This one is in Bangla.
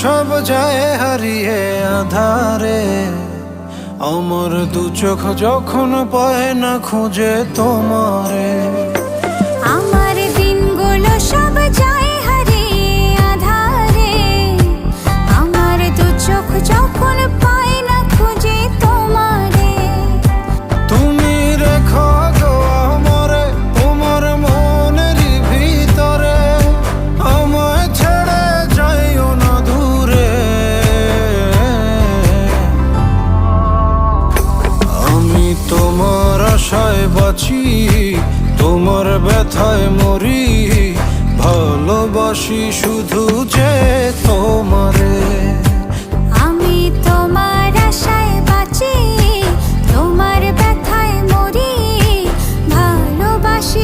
সব যায় হারিয়ে আধারে, আমার দু চোখ যখন পায় না খুঁজে তোমারে। আমার দিনগুলো সব যায় হারিয়ে আঁধারে, আমার দু চোখ যখন পায় না খুঁজে তোমারে। তুমি রেখো গো আমারে তোমার মনের ভিতরে, আমায় ছেড়ে যাইও না দূরে। আমি তোমার আশায় বাঁচি, তোমার ব্যথায় মরি, ভালোবাসি শুধু যে